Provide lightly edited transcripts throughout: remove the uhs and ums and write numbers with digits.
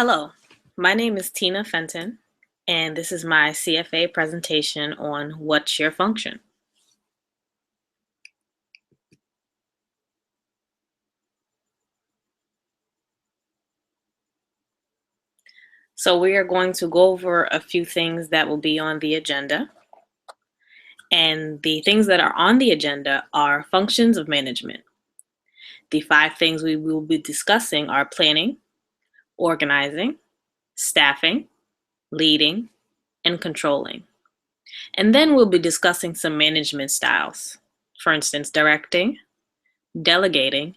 Hello, my name is Tina Fenton, and this is my CFA presentation on What's Your Function? So we are going to go over a few things that will be on the agenda. And the things that are on the agenda are functions of management. The 5 things we will be discussing are planning, organizing, staffing, leading, and controlling. And then we'll be discussing some management styles. For instance, directing, delegating,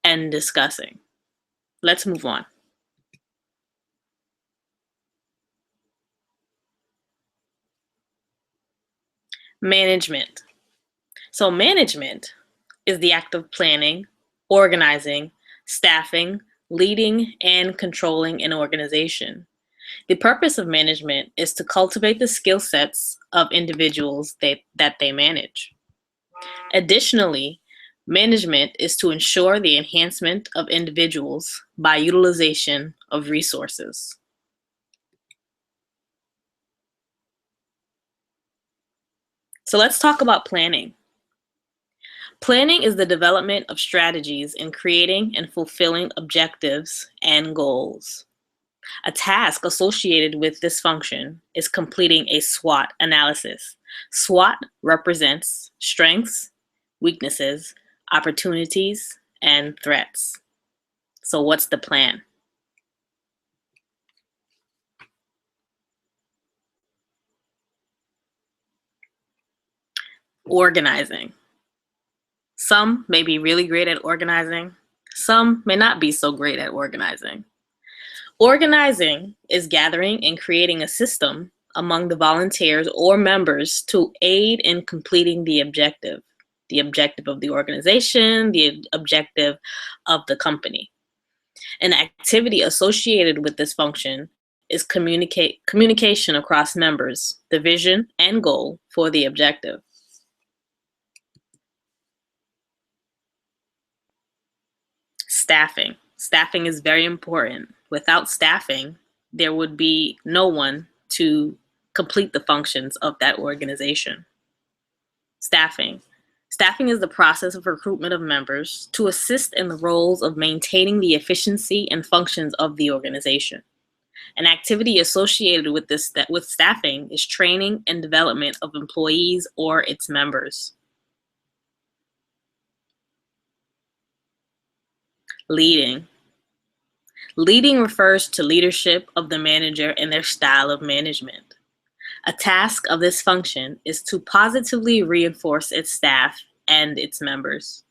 and discussing. Let's move on. Management. So management is the act of planning, organizing, staffing, leading, and controlling an organization. The purpose of management is to cultivate the skill sets of individuals that they manage. Additionally, management is to ensure the enhancement of individuals by utilization of resources. So let's talk about planning. Planning is the development of strategies in creating and fulfilling objectives and goals. A task associated with this function is completing a SWOT analysis. SWOT represents strengths, weaknesses, opportunities, and threats. So what's the plan? Organizing. Some may be really great at organizing. Some may not be so great at organizing. Organizing is gathering and creating a system among the volunteers or members to aid in completing the objective of the organization, the objective of the company. An activity associated with this function is communication across members, the vision and goal for the objective. Staffing. Staffing is very important. Without staffing, there would be no one to complete the functions of that organization. Staffing. Staffing is the process of recruitment of members to assist in the roles of maintaining the efficiency and functions of the organization. An activity associated with with staffing is training and development of employees or its members. Leading. Leading refers to leadership of the manager and their style of management. A task of this function is to positively reinforce its staff and its members.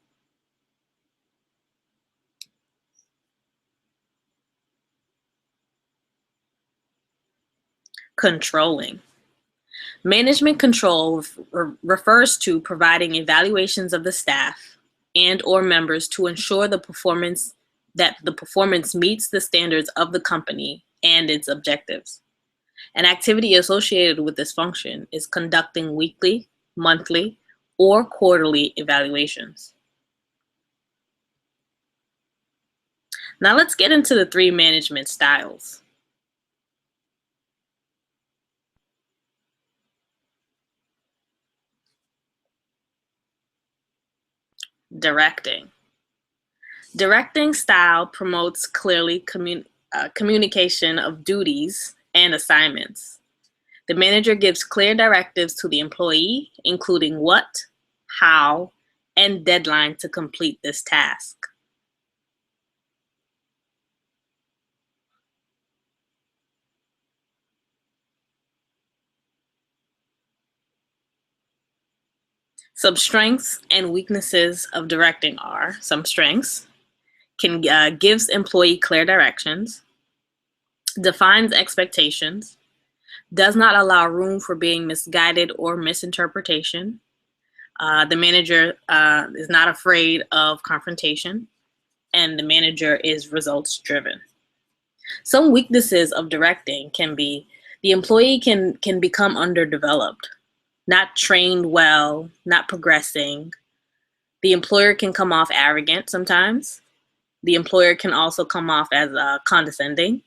Controlling. Management control refers to providing evaluations of the staff and or members to ensure the performance meets the standards of the company and its objectives. An activity associated with this function is conducting weekly, monthly, or quarterly evaluations. Now let's get into the 3 management styles. Directing. Directing style promotes clearly communication of duties and assignments. The manager gives clear directives to the employee, including what, how, and deadline to complete this task. Some strengths and weaknesses of directing are some strengths can gives employee clear directions, defines expectations, does not allow room for being misguided or misinterpretation. The manager is not afraid of confrontation, and the manager is results driven. Some weaknesses of directing can be the employee can become underdeveloped, not trained well, not progressing. The employer can come off arrogant sometimes. The employer can also come off as condescending.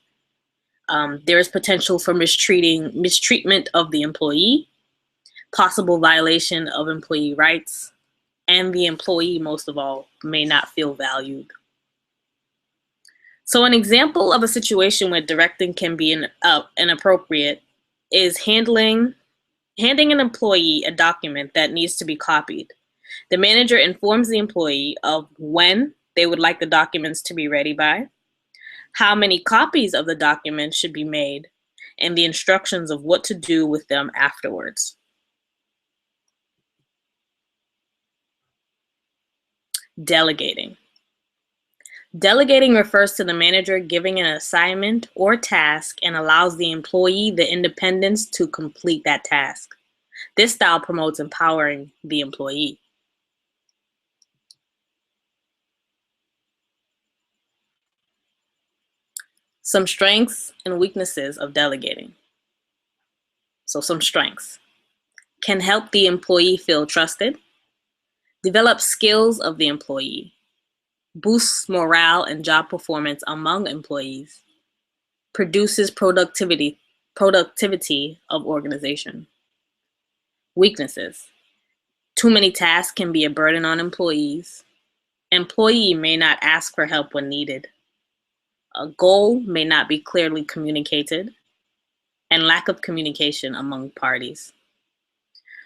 There is potential for mistreatment of the employee, possible violation of employee rights, and the employee, most of all, may not feel valued. So an example of a situation where directing can be inappropriate is handing an employee a document that needs to be copied. The manager informs the employee of when they would like the documents to be ready by, how many copies of the document should be made, and the instructions of what to do with them afterwards. Delegating. Delegating refers to the manager giving an assignment or task and allows the employee the independence to complete that task. This style promotes empowering the employee. Some strengths and weaknesses of delegating. So some strengths. Can help the employee feel trusted, develop skills of the employee, boosts morale and job performance among employees, produces productivity of organization. Weaknesses. Too many tasks can be a burden on employees. Employee may not ask for help when needed. A goal may not be clearly communicated, and lack of communication among parties.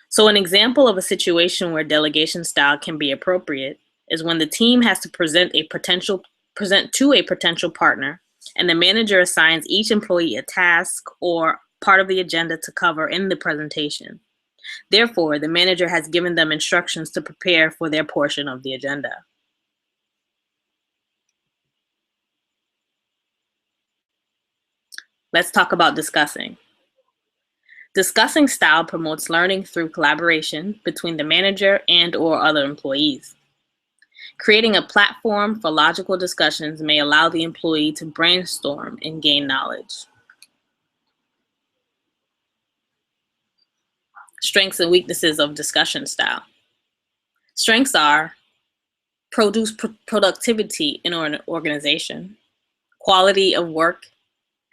So an example of a situation where delegation style can be appropriate is when the team has to present to a potential partner, and the manager assigns each employee a task or part of the agenda to cover in the presentation. Therefore, the manager has given them instructions to prepare for their portion of the agenda. Let's talk about discussing. Discussing style promotes learning through collaboration between the manager and/or other employees. Creating a platform for logical discussions may allow the employee to brainstorm and gain knowledge. Strengths and weaknesses of discussion style. Strengths are produce productivity in an organization. Quality of work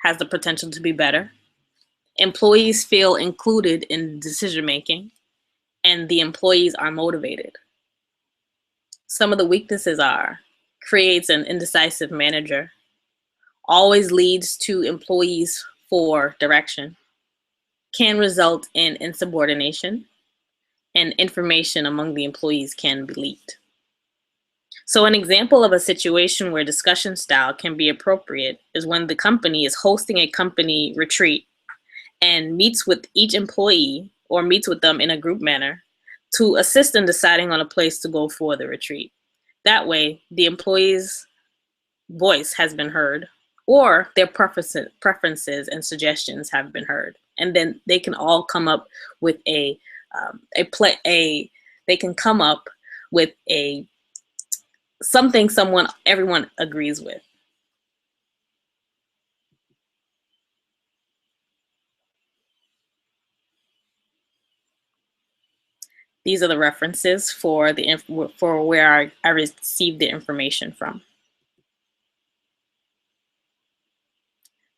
has the potential to be better. Employees feel included in decision making, and the employees are motivated. Some of the weaknesses are creates an indecisive manager, always leads to employees for direction, can result in insubordination, and information among the employees can be leaked. So an example of a situation where discussion style can be appropriate is when the company is hosting a company retreat and meets with each employee or meets with them in a group manner to assist in deciding on a place to go for the retreat. That way, the employee's voice has been heard, or their preferences and suggestions have been heard, and then they can all come up with they can come up with something everyone agrees with. These are the references for where I received the information from.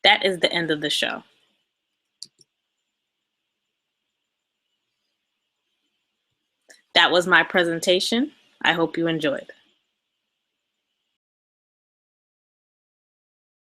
That is the end of the show. That was my presentation. I hope you enjoyed.